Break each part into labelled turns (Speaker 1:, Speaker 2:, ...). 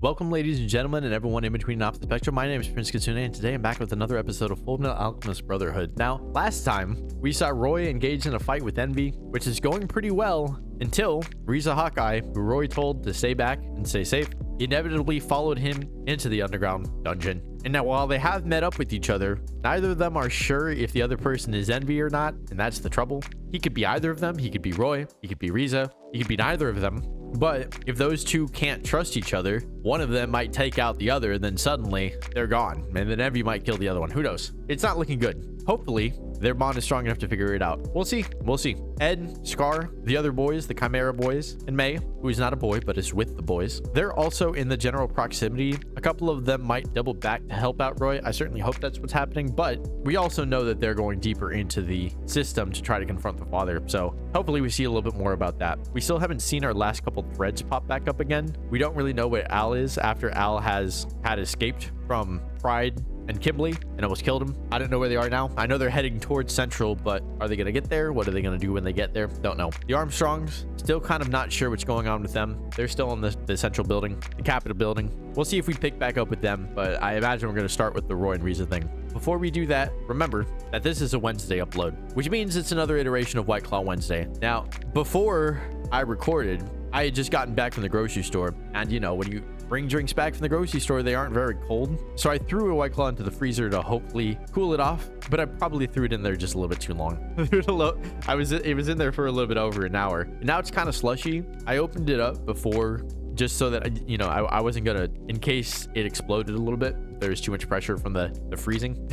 Speaker 1: Welcome, ladies and gentlemen, and everyone in between and opposite spectrum. My name is Prince Kitsune, and today I'm back with another episode of Fullmetal Alchemist Brotherhood. Now, last time we saw Roy engaged in a fight with Envy, which is going pretty well until Riza Hawkeye, who Roy told to stay back and stay safe, inevitably followed him into the underground dungeon. And now, while they have met up with each other, neither of them are sure if the other person is Envy or not, and that's the trouble. He could be either of them. He could be Roy. He could be Riza. He could be neither of them. But if those two can't trust each other, one of them might take out the other, and then suddenly they're gone. And then Envy might kill the other one. Who knows? It's not looking good. Hopefully, their bond is strong enough to figure it out. We'll see. We'll see. Ed, Scar, the other boys, the Chimera boys, and May, who is not a boy, but is with the boys. They're also in the general proximity. A couple of them might double back to help out Roy. I certainly hope that's what's happening, but we also know that they're going deeper into the system to try to confront the father. So hopefully we see a little bit more about that. We still haven't seen our last couple threads pop back up again. We don't really know where Al is after Al had escaped from Pride and Kimberly and almost killed him. I don't know where they are now. I know they're heading towards Central, but are they going to get there? What are they going to do when they get there? Don't know. The Armstrongs, still kind of not sure what's going on with them. They're still in the Central building, the Capitol building. We'll see if we pick back up with them, but I imagine we're going to start with the Roy and Riza thing. Before we do that, remember that this is a Wednesday upload, which means it's another iteration of White Claw Wednesday. Now, before I recorded, I had just gotten back from the grocery store, and you know, when you bring drinks back from the grocery store, they aren't very cold. So I threw a White Claw into the freezer to hopefully cool it off, but I probably threw it in there just a little bit too long. It was in there for a little bit over an hour. And now it's kind of slushy. I opened it up before just so that I wasn't gonna, in case it exploded a little bit, there's too much pressure from the freezing.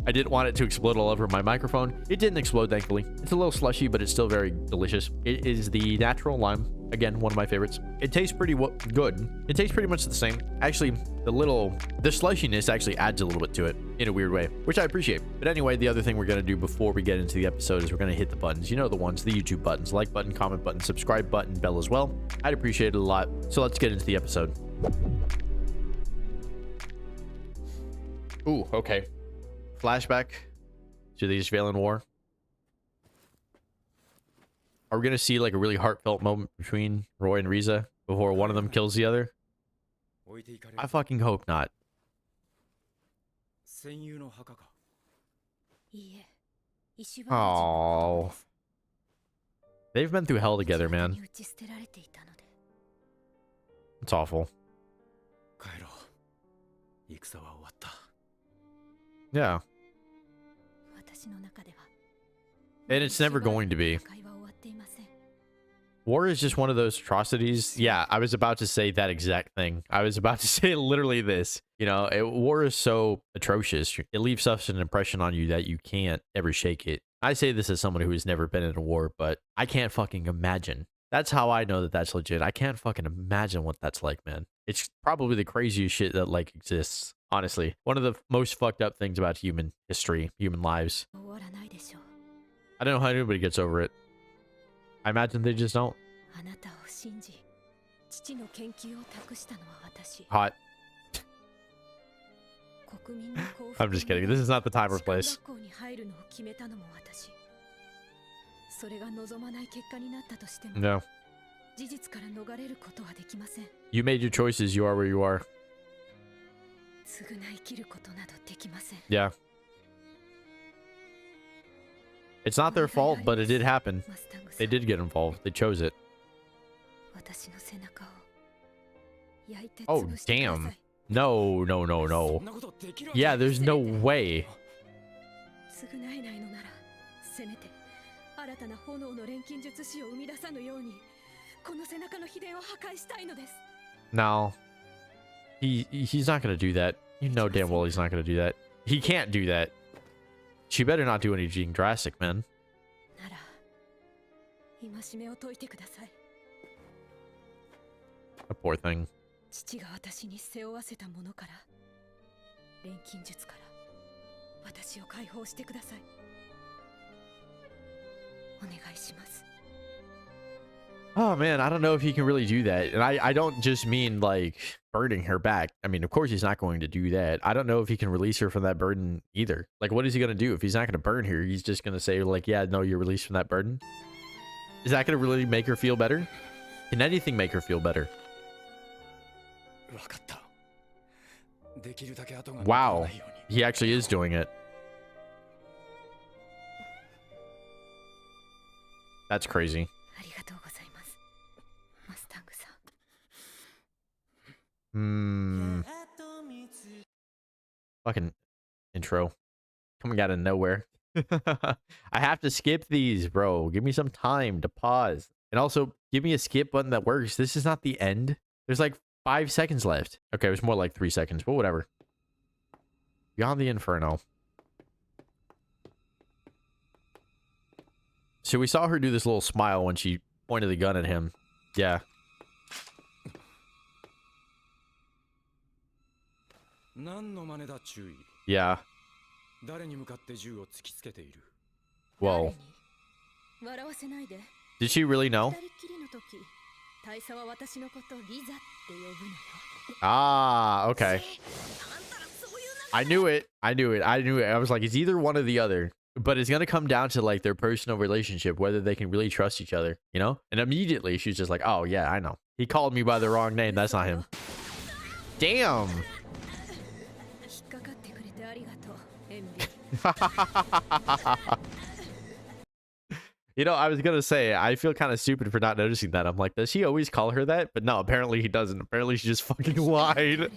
Speaker 1: I didn't want it to explode all over my microphone. It didn't explode, thankfully. It's a little slushy, but it's still very delicious. It is the natural lime. Again, one of my favorites. It tastes pretty good. It tastes pretty much the same. Actually, the slushiness actually adds a little bit to it in a weird way, which I appreciate. But anyway, the other thing we're going to do before we get into the episode is we're going to hit the buttons. You know the ones, the YouTube buttons, like button, comment button, subscribe button, bell as well. I'd appreciate it a lot. So let's get into the episode. Ooh, okay. Flashback to the Israeli war. Are we going to see like a really heartfelt moment between Roy and Riza before one of them kills the other? I fucking hope not. Oh, they've been through hell together, man. It's awful. Yeah. And it's never going to be. War is just one of those atrocities. Yeah, I was about to say that exact thing. I was about to say literally this. You know, war is so atrocious. It leaves such an impression on you that you can't ever shake it. I say this as someone who has never been in a war, but I can't fucking imagine. That's how I know that that's legit. I can't fucking imagine what that's like, man. It's probably the craziest shit that like exists. Honestly, one of the most fucked up things about human history, human lives. I don't know how anybody gets over it. I imagine they just don't. Hot. I'm just kidding. This is not the time or place. No. You made your choices. You are where you are. Yeah. It's not their fault, but it did happen. They did get involved. They chose it. Oh, damn. No, no, no, no. Yeah, there's no way. No. He's not going to do that. You know damn well he's not going to do that. He can't do that. She better not do anything drastic, man. A poor thing. Oh man, I don't know if he can really do that. And I don't just mean like burning her back. I mean, of course he's not going to do that. I don't know if he can release her from that burden either. Like, what is he going to do? If he's not going to burn her, he's just going to say like, yeah, no, you're released from that burden. Is that going to really make her feel better? Can anything make her feel better? Wow. He actually is doing it. That's crazy. Fucking intro. Coming out of nowhere. I have to skip these, bro. Give me some time to pause. And also, give me a skip button that works. This is not the end. There's like 5 seconds left. Okay, it was more like 3 seconds, but whatever. Beyond the Inferno. So we saw her do this little smile when she pointed the gun at him. Yeah. Yeah. Whoa. Did she really know? Ah, okay. I knew it. I knew it. I knew it. I was like, it's either one or the other. But it's going to come down to like their personal relationship, whether they can really trust each other, you know? And immediately she's just like, oh, yeah, I know. He called me by the wrong name. That's not him. Damn. You know, I was gonna say, I feel kind of stupid for not noticing that. I'm like, does he always call her that? But no, apparently he doesn't. Apparently she just fucking lied.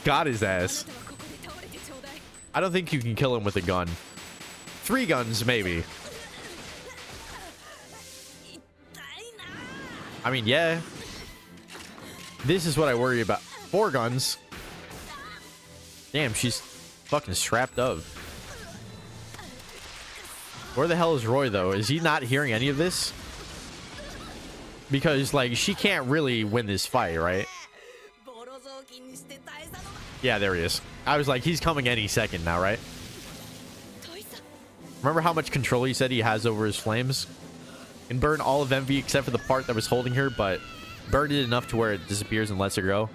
Speaker 1: Got his ass. I don't think you can kill him with a gun. 3 guns, maybe. I mean, yeah. This is what I worry about. 4 guns. Damn, she's fucking strapped up. Where the hell is Roy, though? Is he not hearing any of this? Because, like, she can't really win this fight, right? Yeah, there he is. I was like, he's coming any second now, right? Remember how much control he said he has over his flames? Can burn all of Envy except for the part that was holding her, but burned it enough to where it disappears and lets her go.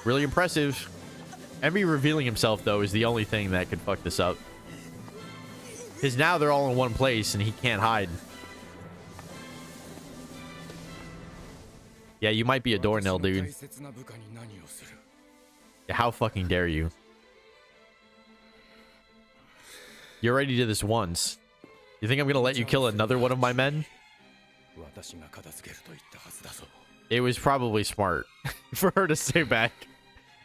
Speaker 1: Really impressive. Envy revealing himself, though, is the only thing that could fuck this up. Because now they're all in one place and he can't hide. Yeah, you might be a doornail, dude. Yeah, how fucking dare you? You already did this once. You think I'm gonna let you kill another one of my men? It was probably smart for her to stay back.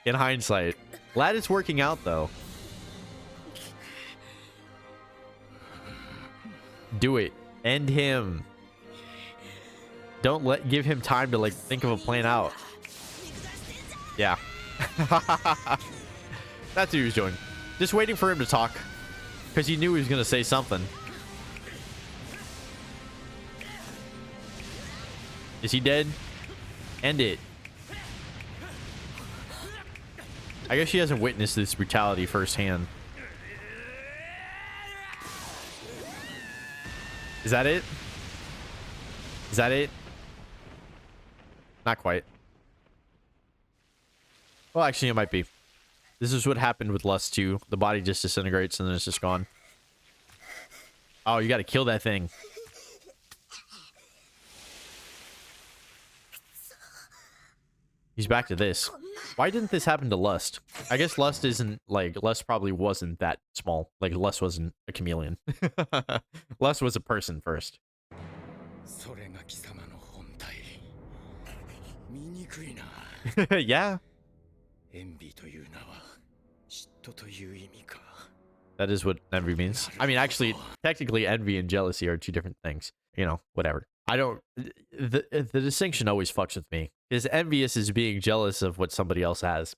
Speaker 1: In hindsight. Glad it's working out, though. Do it. End him. Don't give him time to like think of a plan out. Yeah. That's what he was doing. Just waiting for him to talk. Because he knew he was going to say something. Is he dead? End it. I guess she hasn't witnessed this brutality firsthand. Is that it? Is that it? Not quite. Well, actually, it might be. This is what happened with Lust 2. The body just disintegrates and then it's just gone. Oh, you got to kill that thing. He's back to this. Why didn't this happen to Lust? I guess Lust isn't, like, Lust probably wasn't that small. Like, Lust wasn't a chameleon. Lust was a person first. Yeah. That is what envy means. I mean, actually, technically, envy and jealousy are 2 different things. You know, whatever. I don't... The distinction always fucks with me. Because envious is being jealous of what somebody else has.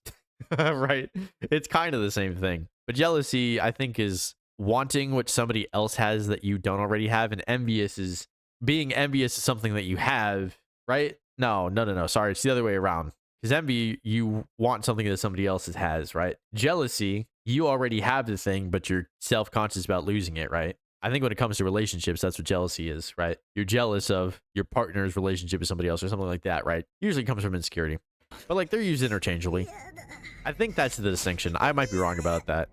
Speaker 1: Right? It's kind of the same thing. But jealousy, I think, is wanting what somebody else has that you don't already have. And envious is... Being envious is something that you have, right? No. Sorry, it's the other way around. Because envy, you want something that somebody else has, right? Jealousy, you already have the thing, but you're self-conscious about losing it, right? I think when it comes to relationships, that's what jealousy is, right? You're jealous of your partner's relationship with somebody else or something like that, right? Usually comes from insecurity. But, like, they're used interchangeably. I think that's the distinction. I might be wrong about that.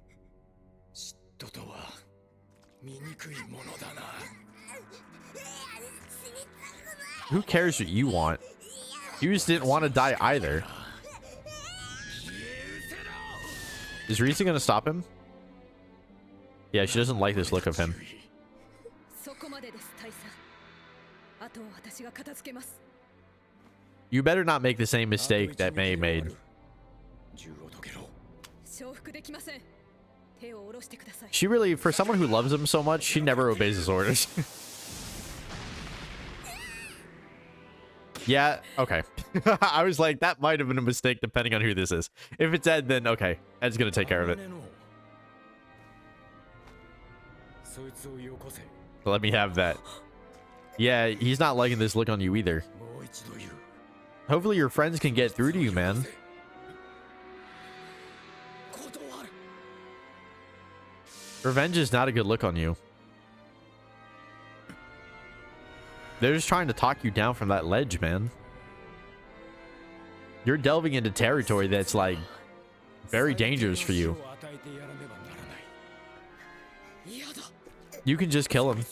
Speaker 1: Who cares what you want? Hughes didn't want to die either. Is Risa gonna stop him? Yeah, she doesn't like this look of him. You better not make the same mistake that May made. She really, for someone who loves him so much, she never obeys his orders. Yeah, okay. I was like, that might have been a mistake depending on who this is. If it's Ed, then okay. Ed's gonna take care of it. So let me have that. Yeah, he's not liking this look on you either. Hopefully your friends can get through to you, man. Revenge is not a good look on you. They're just trying to talk you down from that ledge, man. You're delving into territory that's like very dangerous for you. You can just kill him.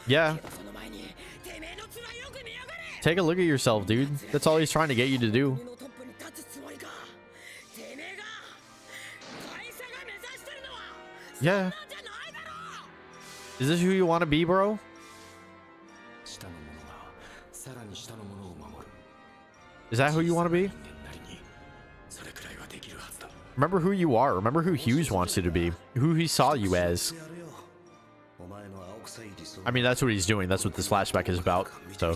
Speaker 1: Yeah. Take a look at yourself, dude. That's all he's trying to get you to do. Yeah. Is this who you want to be, bro? Is that who you want to be? Remember who you are. Remember who Hughes wants you to be. Who he saw you as. I mean, that's what he's doing. That's what this flashback is about. So,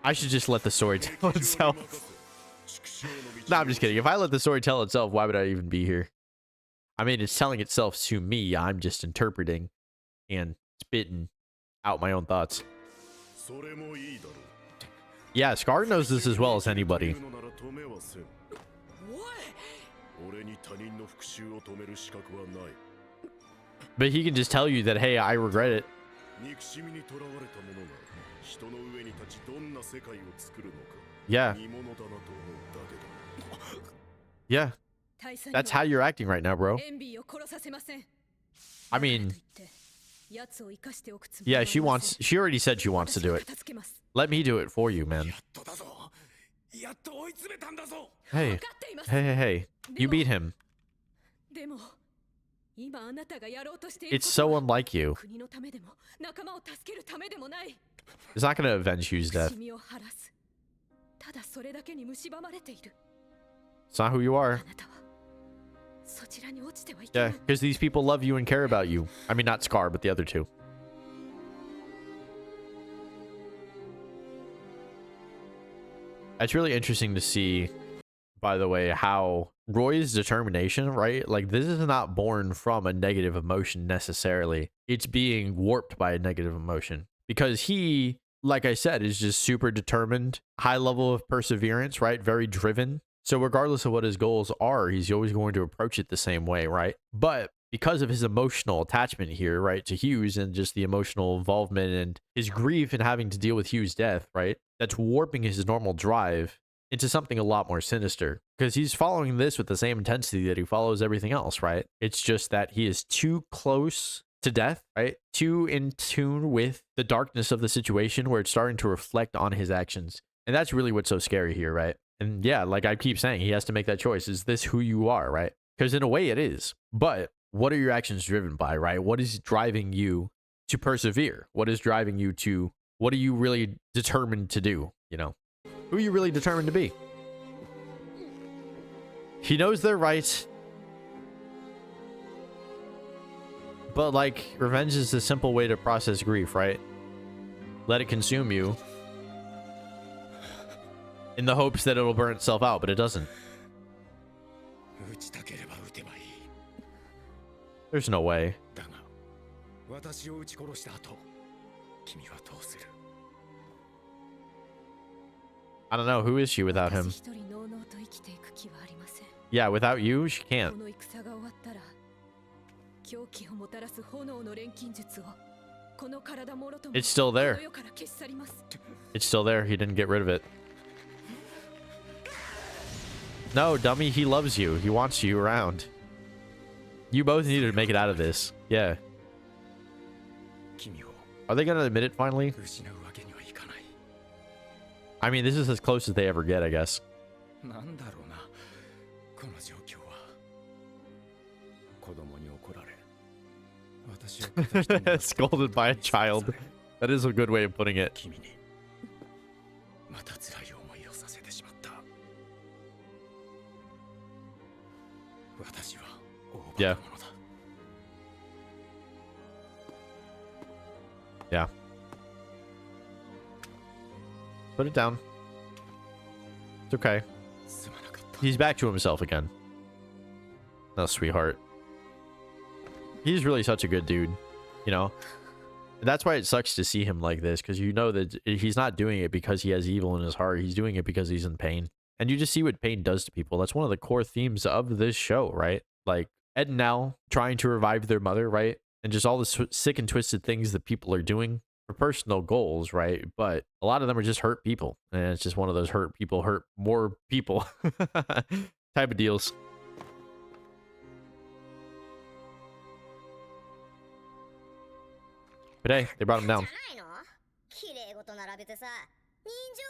Speaker 1: I should just let the story tell itself. No, I'm just kidding. If I let the story tell itself, why would I even be here? I mean, it's telling itself to me. I'm just interpreting and spitting out my own thoughts. Yeah, Scar knows this as well as anybody. But he can just tell you that, hey, I regret it. Yeah. Yeah. That's how you're acting right now, bro. I mean, yeah, she already said she wants to do it. Let me do it for you, man. Hey, hey. You beat him. It's so unlike you. It's not going to avenge Hugh's death. It's not who you are. Yeah, because these people love you and care about you. I mean, not Scar, but the other two. It's really interesting to see, by the way, how Roy's determination, right? Like, this is not born from a negative emotion necessarily. It's being warped by a negative emotion. Because he, like I said, is just super determined, high level of perseverance, right? Very driven. So regardless of what his goals are, he's always going to approach it the same way, right? But because of his emotional attachment here, right, to Hughes and just the emotional involvement and his grief and having to deal with Hughes' death, right, that's warping his normal drive into something a lot more sinister. Because he's following this with the same intensity that he follows everything else, right? It's just that he is too close to death, right? Too in tune with the darkness of the situation where it's starting to reflect on his actions. And that's really what's so scary here, right? And yeah, like I keep saying, he has to make that choice. Is this who you are, right? Because in a way it is. But what are your actions driven by, right? What is driving you to persevere? What is driving you to, what are you really determined to do? You know, who are you really determined to be? He knows they're right. But like, revenge is the simple way to process grief, right? Let it consume you. In the hopes that it'll burn itself out, but it doesn't. There's no way. I don't know. Who is she without him? Yeah, without you, she can't. It's still there. It's still there. He didn't get rid of it. No, dummy, he loves you. He wants you around. You both need to make it out of this. Yeah. Are they gonna admit it finally? I mean, this is as close as they ever get, I guess. Scolded by a child. That is a good way of putting it. Yeah. Yeah. Put it down. It's okay. He's back to himself again. No, sweetheart. He's really such a good dude, you know? And that's why it sucks to see him like this, because you know that he's not doing it because he has evil in his heart. He's doing it because he's in pain. And you just see what pain does to people. That's one of the core themes of this show, right? Like Ed and Al trying to revive their mother, right? And just all the sick and twisted things that people are doing for personal goals, right? But a lot of them are just hurt people. And it's just one of those hurt people hurt more people type of deals. But hey, they brought him down.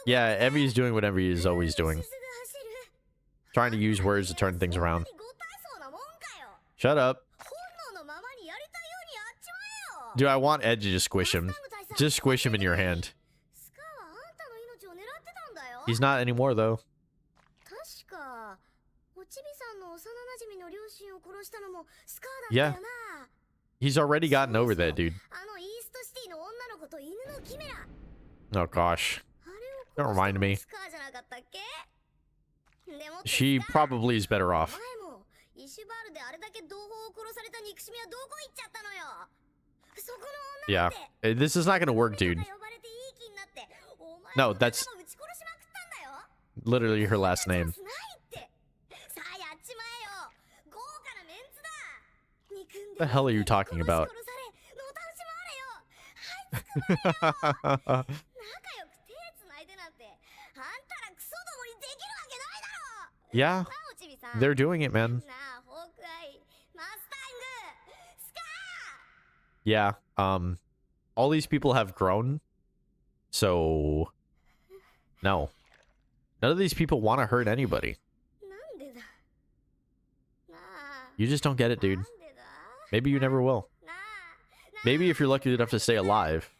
Speaker 1: Yeah, Envy's doing what Envy is always doing. Trying to use words to turn things around. Shut up. Dude, I want Ed to just squish him. Just squish him in your hand. He's not anymore, though. Yeah. He's already gotten over that, dude. Oh, gosh. Don't remind me. She probably is better off. Yeah. This is not going to work, dude. No, that's literally her last name. What the hell are you talking about? Yeah, they're doing it, man. Yeah, all these people have grown, so no. None of these people want to hurt anybody. You just don't get it, dude. Maybe you never will. Maybe if you're lucky enough to stay alive,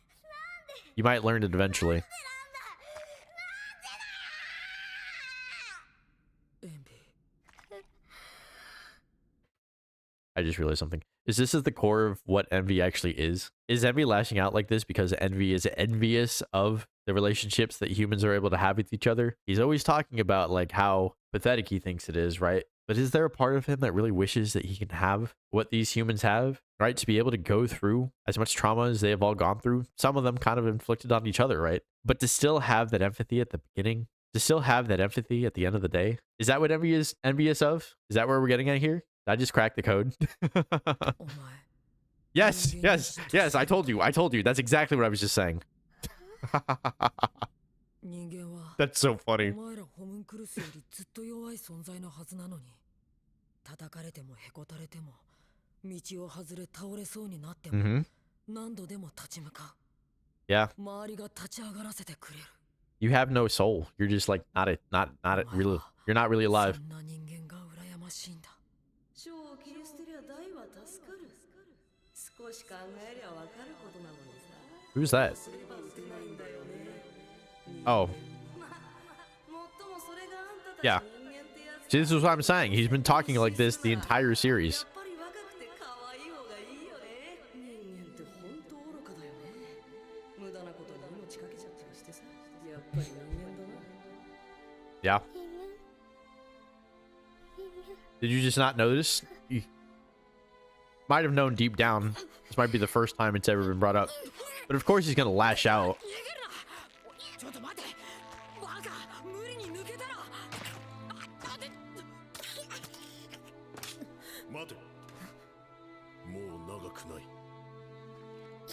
Speaker 1: you might learn it eventually. I just realized something. Is this at the core of what envy actually is? Is envy lashing out like this because envy is envious of the relationships that humans are able to have with each other? He's always talking about like how pathetic he thinks it is, right? But is there a part of him that really wishes that he can have what these humans have, right? To be able to go through as much trauma as they have all gone through, some of them kind of inflicted on each other, right? But to still have that empathy at the beginning, to still have that empathy at the end of the day, is that what envy is envious of? Is that where we're getting at here? Did I just crack the code? Yes, yes, yes, I told you. That's exactly what I was just saying. That's so funny. Yeah. You have no soul. You're just like not real. You're not really alive. Who's that? Oh. Yeah. See, this is what I'm saying. He's been talking like this the entire series. Yeah. Did you just not notice? You might have known deep down. This might be the first time it's ever been brought up. But of course he's gonna lash out.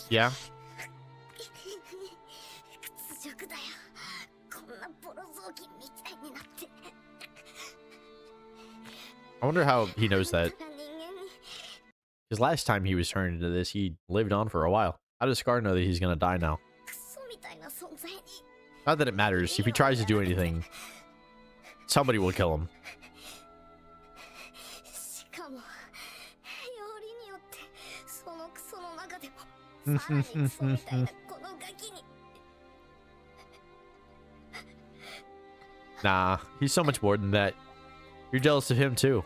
Speaker 1: Yeah. I wonder how he knows that. Because last time he was turned into this, he lived on for a while. How does Scar know that he's gonna die now? Not that it matters. If he tries to do anything, somebody will kill him. Nah, he's so much more than that. You're jealous of him too.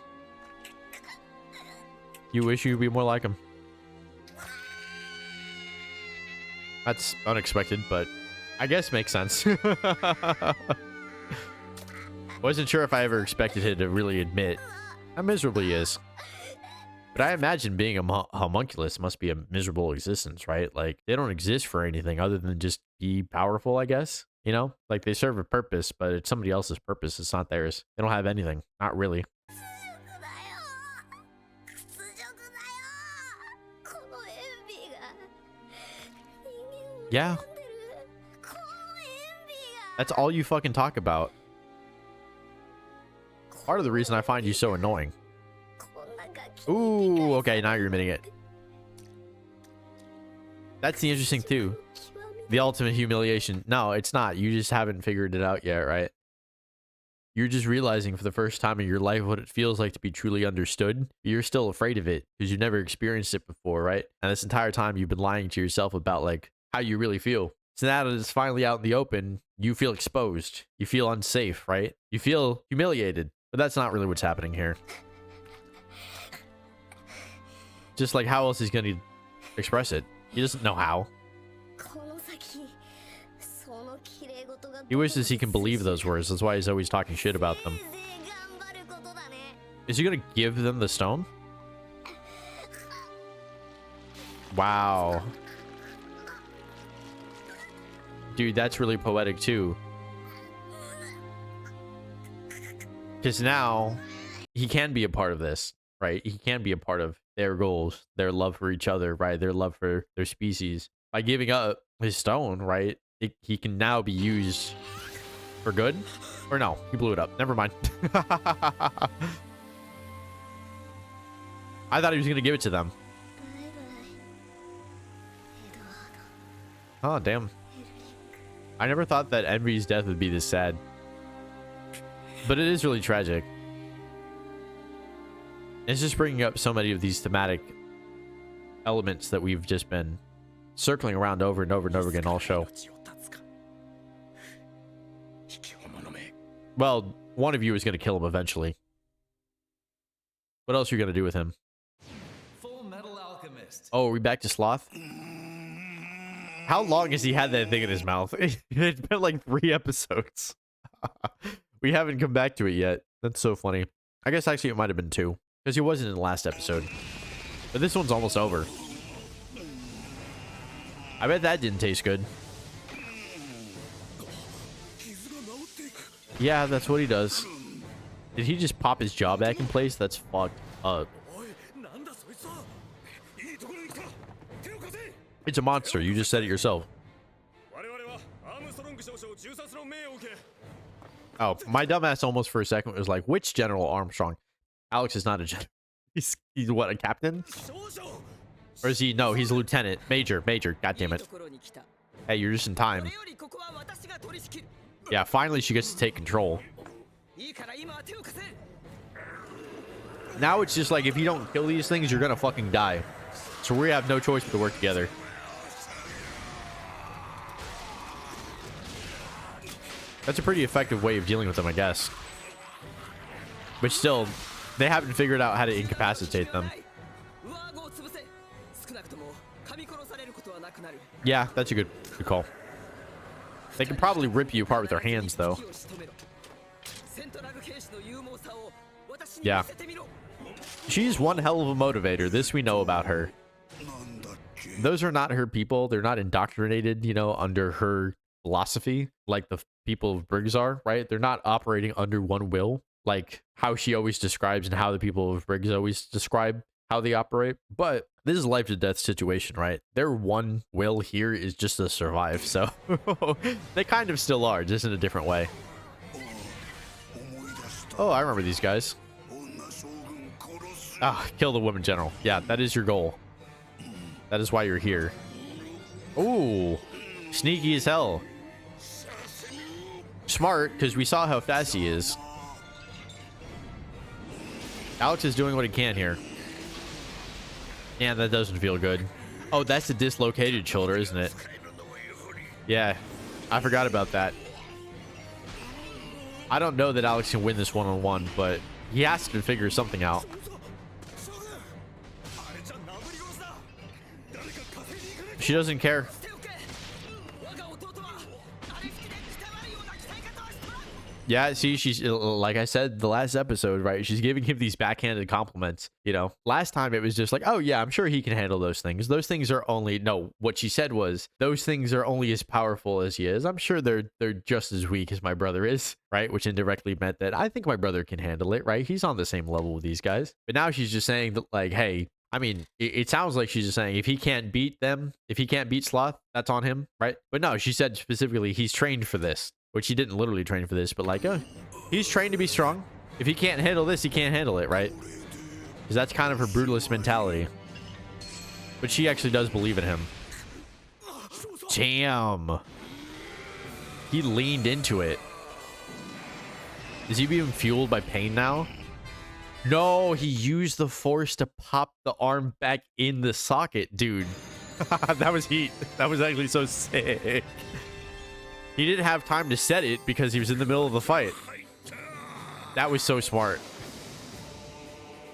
Speaker 1: You wish you'd be more like him. That's unexpected, but I guess makes sense. Wasn't sure if I ever expected him to really admit how miserable he is. But I imagine being a homunculus must be a miserable existence, right? Like, they don't exist for anything other than just be powerful, I guess. You know? Like, they serve a purpose, but it's somebody else's purpose. It's not theirs. They don't have anything. Not really. Yeah. That's all you fucking talk about. Part of the reason I find you so annoying. Ooh, okay, now you're admitting it. That's the interesting too. The ultimate humiliation. No, it's not. You just haven't figured it out yet, right? You're just realizing for the first time in your life what it feels like to be truly understood. You're still afraid of it because you've never experienced it before, right? And this entire time you've been lying to yourself about like how you really feel. So now that it's finally out in the open, you feel exposed. You feel unsafe, right? You feel humiliated. But that's not really what's happening here. Just like how else he's going to express it? He doesn't know how. He wishes he can believe those words. That's why he's always talking shit about them. Is he going to give them the stone? Wow. Dude, that's really poetic too. Because now he can be a part of this, right? He can be a part of their goals, their love for each other, right? Their love for their species. By giving up his stone, right? He can now be used for good. Or no, he blew it up. Never mind. I thought he was going to give it to them. Oh, damn. I never thought that Envy's death would be this sad. But it is really tragic. It's just bringing up so many of these thematic elements that we've just been circling around over and over and over again all show. Well, one of you is going to kill him eventually. What else are you going to do with him?
Speaker 2: Full Metal Alchemist.
Speaker 1: Oh, are we back to Sloth? How long has he had that thing in his mouth? It's been like 3 episodes. We haven't come back to it yet. That's so funny. I guess actually it might have been 2. Because he wasn't in the last episode. But this one's almost over. I bet that didn't taste good. Yeah, that's what he does. Did he just pop his jaw back in place? That's fucked up. It's a monster. You just said it yourself. Oh, my dumbass almost for a second was like, which General Armstrong? Alex is not a general. He's what, a captain? Or is he? No, he's a lieutenant. Major. God damn it. Hey, you're just in time. Yeah, finally she gets to take control. Now it's just like, if you don't kill these things, you're gonna fucking die. So we have no choice but to work together. That's a pretty effective way of dealing with them, I guess. But still, they haven't figured out how to incapacitate them. Yeah, that's a good call. They can probably rip you apart with their hands, though. Yeah. She's one hell of a motivator. This we know about her. Those are not her people. They're not indoctrinated, you know, under her philosophy like the people of Briggs are, right? They're not operating under one will, like how she always describes and how the people of Briggs always describe how they operate. But this is a life to death situation, right? Their one will here is just to survive. So they kind of still are, just in a different way. Oh, I remember these guys. Ah, kill the woman general. Yeah, that is your goal. That is why you're here. Ooh, sneaky as hell. Smart, because we saw how fast he is. Alex is doing what he can here. Yeah, that doesn't feel good. Oh, that's a dislocated shoulder, isn't it? Yeah, I forgot about that. I don't know that Alex can win this one-on-one, but he has to figure something out. She doesn't care. Yeah, see, she's like I said the last episode, right? She's giving him these backhanded compliments. You know, last time it was just like, oh yeah, I'm sure he can handle those things. Those things are only what she said was those things are only as powerful as he is. I'm sure they're just as weak as my brother is, right? Which indirectly meant that I think my brother can handle it, right? He's on the same level with these guys. But now she's just saying that, like, hey, I mean, it sounds like she's just saying if he can't beat them, if he can't beat Sloth, that's on him, right? But no, she said specifically he's trained for this. Which he didn't literally train for this, but like, he's trained to be strong. If he can't handle this, he can't handle it, right? Because that's kind of her brutalist mentality. But she actually does believe in him. Damn. He leaned into it. Is he being fueled by pain now? No, he used the force to pop the arm back in the socket, dude. That was heat. That was actually so sick. He didn't have time to set it because he was in the middle of the fight. That was so smart.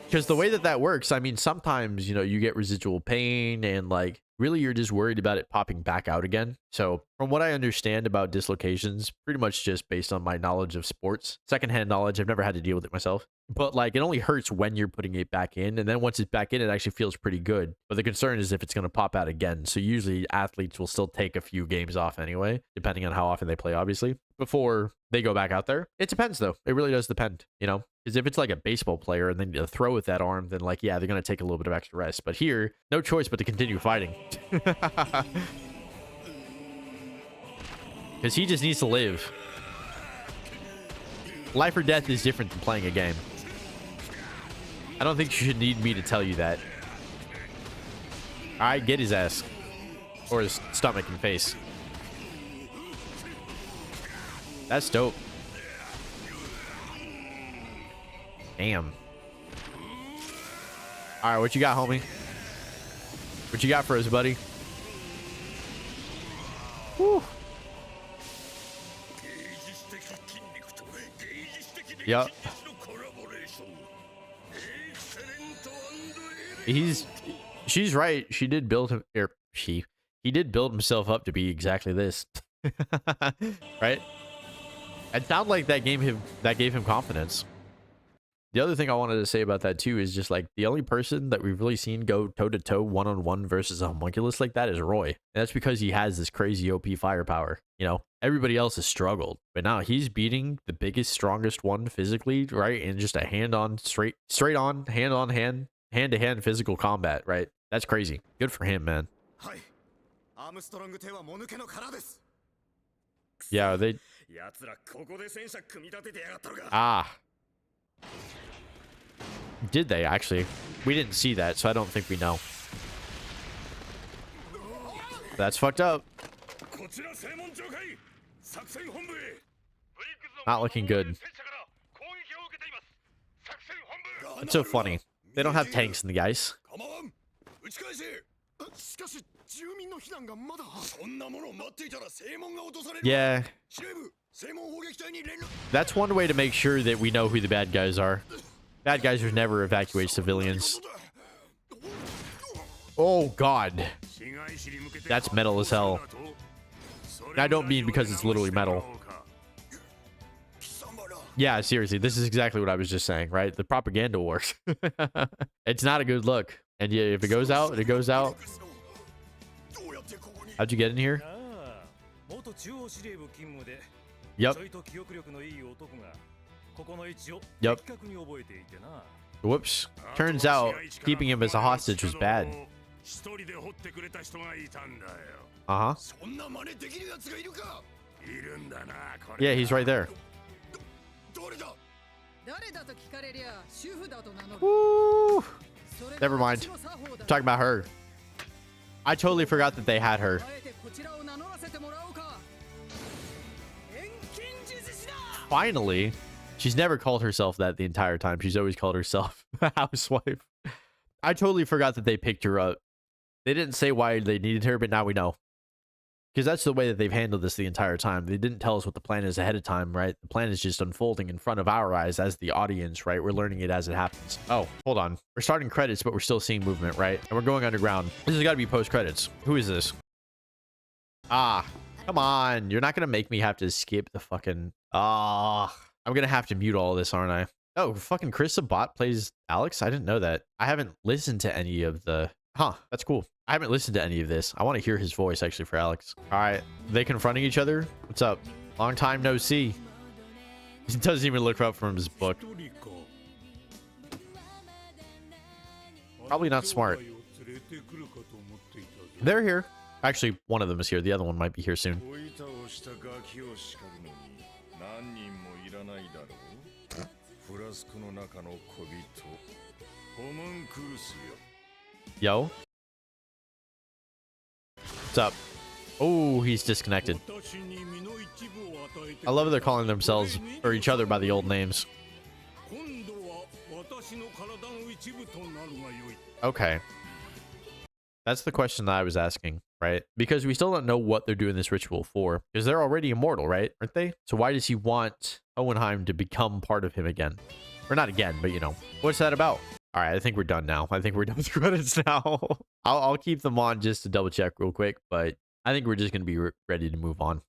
Speaker 1: Because the way that works, I mean, sometimes, you know, you get residual pain and like really you're just worried about it popping back out again. So from what I understand about dislocations, pretty much just based on my knowledge of sports, secondhand knowledge, I've never had to deal with it myself. But like it only hurts when you're putting it back in. And then once it's back in, it actually feels pretty good. But the concern is if it's going to pop out again. So usually athletes will still take a few games off anyway, depending on how often they play, obviously, before they go back out there. It depends though. It really does depend, you know, because if it's like a baseball player and then you throw with that arm, then like, yeah, they're going to take a little bit of extra rest. But here, no choice but to continue fighting. Because he just needs to live. Life or death is different than playing a game. I don't think you should need me to tell you that. Alright, get his ass. Or his stomach and face. That's dope. Damn. Alright, what you got, homie? What you got for us, buddy? Whew. Yep. She's right. She did build him, or he did build himself up to be exactly this. Right? It sounded like that gave him confidence. The other thing I wanted to say about that too is just like the only person that we've really seen go toe-to-toe one-on-one versus a homunculus like that is Roy. And that's because he has this crazy OP firepower. You know, everybody else has struggled, but now he's beating the biggest, strongest one physically, right? In just a hand-on, straight on, hand-to-hand physical combat, right? That's crazy. Good for him, man. Yeah, they... Ah. Did they actually? We didn't see that, so I don't think we know. That's fucked up. Not looking good. It's so funny. They don't have tanks in the ice. Yeah. That's one way to make sure that we know who the bad guys are. Bad guys would never evacuate civilians. Oh, God. That's metal as hell. I don't mean because it's literally metal. Yeah, seriously, this is exactly what I was just saying, right? The propaganda works. It's not a good look. And yeah, if it goes out, it goes out. How'd you get in here? Yep. Yep. Whoops. Turns out keeping him as a hostage was bad. Uh-huh. Yeah, he's right there. Woo. Never mind. I'm talking about her. I totally forgot that they had her. Finally, she's never called herself that the entire time. She's always called herself a housewife. I totally forgot that they picked her up. They didn't say why they needed her, but now we know. Because that's the way that they've handled this the entire time. They didn't tell us what the plan is ahead of time, right? The plan is just unfolding in front of our eyes as the audience, right? We're learning it as it happens. Oh, hold on. We're starting credits, but we're still seeing movement, right? And we're going underground. This has got to be post-credits. Who is this? Ah, come on. You're not going to make me have to skip the fucking... Ah, I'm going to have to mute all of this, aren't I? Oh, fucking Chris Sabat plays Alex? I didn't know that. I haven't listened to any of the... Huh, that's cool. I haven't listened to any of this. I want to hear his voice, actually, for Alex. All right. They confronting each other? What's up? Long time no see. He doesn't even look up from his book. Probably not smart. They're here. Actually, one of them is here. The other one might be here soon. Yo. What's up? Oh, he's disconnected. I love they're calling themselves or each other by the old names. Okay. That's the question that I was asking, right? Because we still don't know what they're doing this ritual for. Because they're already immortal, right? Aren't they? So why does he want Hohenheim to become part of him again? Or not again, but you know. What's that about? All right, I think we're done now. I think we're done with credits now. I'll keep them on just to double check real quick, but I think we're just going to be ready to move on.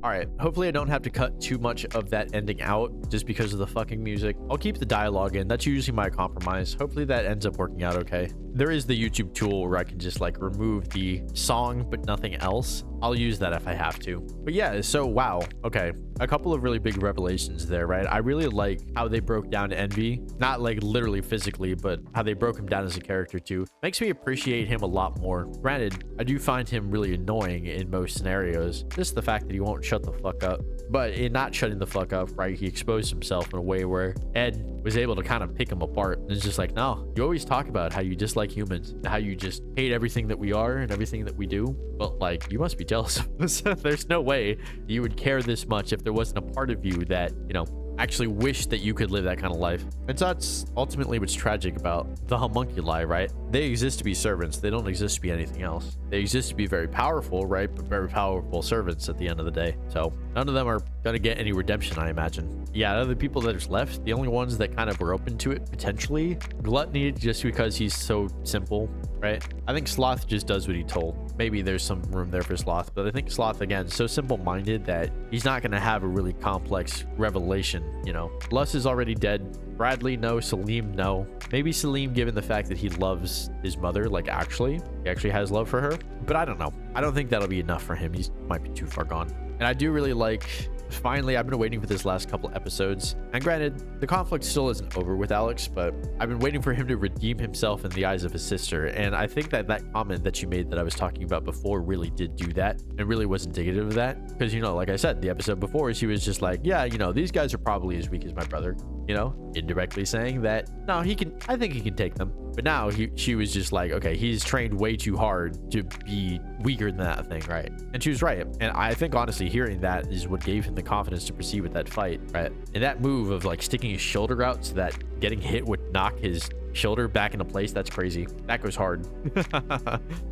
Speaker 1: All right, hopefully I don't have to cut too much of that ending out just because of the fucking music. I'll keep the dialogue in. That's usually my compromise. Hopefully that ends up working out okay. There is the YouTube tool where I can just like remove the song but nothing else. I'll use that if I have to. But yeah, so wow. Okay, a couple of really big revelations there, right? I really like how they broke down Envy. Not like literally physically, but how they broke him down as a character too. Makes me appreciate him a lot more. Granted, I do find him really annoying in most scenarios. Just the fact that he won't shut the fuck up. But in not shutting the fuck up, right, he exposed himself in a way where Ed was able to kind of pick him apart. And it's just like, no, you always talk about how you dislike humans, how you just hate everything that we are and everything that we do. But like, you must be jealous of us. There's no way you would care this much if there wasn't a part of you that, you know, actually wish that you could live that kind of life. And that's ultimately what's tragic about the homunculi, right? They exist to be servants. They don't exist to be anything else. They exist to be very powerful, right? But very powerful servants at the end of the day. So none of them are going to get any redemption, I imagine. Yeah, out of the people that are left, the only ones that kind of were open to it, potentially, Gluttony, just because he's so simple, right? I think Sloth just does what he told. Maybe there's some room there for Sloth, but I think Sloth, again, so simple-minded that he's not going to have a really complex revelation, you know? Lus is already dead. Bradley, no. Salim, no. Maybe Salim, given the fact that he loves his mother, like he actually has love for her. But I don't know. I don't think that'll be enough for him. He might be too far gone. And I do really like... Finally, I've been waiting for this last couple episodes. And granted, the conflict still isn't over with Alex, but I've been waiting for him to redeem himself in the eyes of his sister. And I think that that comment that you made that I was talking about before really did do that and really was indicative of that. Because, you know, like I said, the episode before, she was just like, yeah, you know, these guys are probably as weak as my brother, you know, indirectly saying that, no, I think he can take them. But now she was just like, okay, he's trained way too hard to be weaker than that thing, right? And she was right. And I think, honestly, hearing that is what gave him the confidence to proceed with that fight, right? And that move of like sticking his shoulder out so that getting hit would knock his shoulder back into place, that's crazy. That goes hard.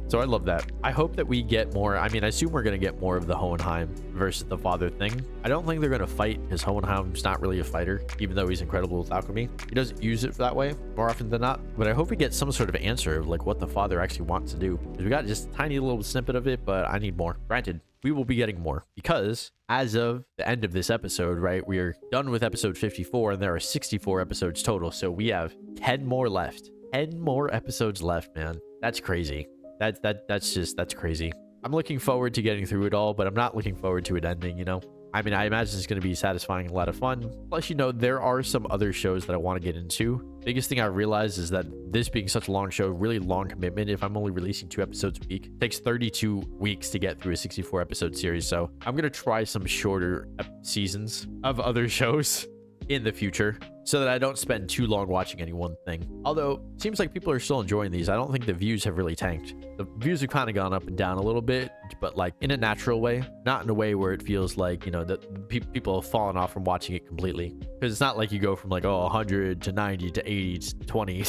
Speaker 1: So I love that. I hope that we get more. I mean, I assume we're going to get more of the Hohenheim versus the father thing. I don't think they're going to fight because Hohenheim's not really a fighter, even though he's incredible with alchemy. He doesn't use it that way more often than not. But I hope we get some sort of answer of like what the father actually wants to do. We got just a tiny little snippet of it, but I need more. Granted, we will be getting more because as of the end of this episode, right, we are done with episode 54 and there are 64 episodes total. So we have 10 more left. 10 more episodes left, man. That's crazy. That's crazy. I'm looking forward to getting through it all, but I'm not looking forward to it ending, you know? I mean, I imagine it's going to be satisfying, a lot of fun. Plus, you know, there are some other shows that I want to get into. Biggest thing I realized is that this being such a long show, really long commitment, if I'm only releasing 2 episodes a week, it takes 32 weeks to get through a 64 episode series. So I'm going to try some shorter seasons of other shows in the future so that I don't spend too long watching any one thing. Although, seems like people are still enjoying these. I don't think the views have really tanked. The views have kind of gone up and down a little bit, but like in a natural way, not in a way where it feels like, you know, that people have fallen off from watching it completely. Because it's not like you go from like, oh, 100 to 90 to 80 to 20.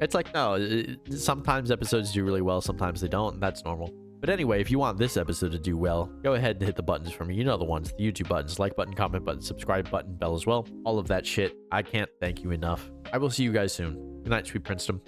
Speaker 1: It's like, no, sometimes episodes do really well, sometimes they don't, and that's normal. But anyway, if you want this episode to do well, go ahead and hit the buttons for me. You know the ones, the YouTube buttons, like button, comment button, subscribe button, bell as well. All of that shit. I can't thank you enough. I will see you guys soon. Good night, sweet princedom.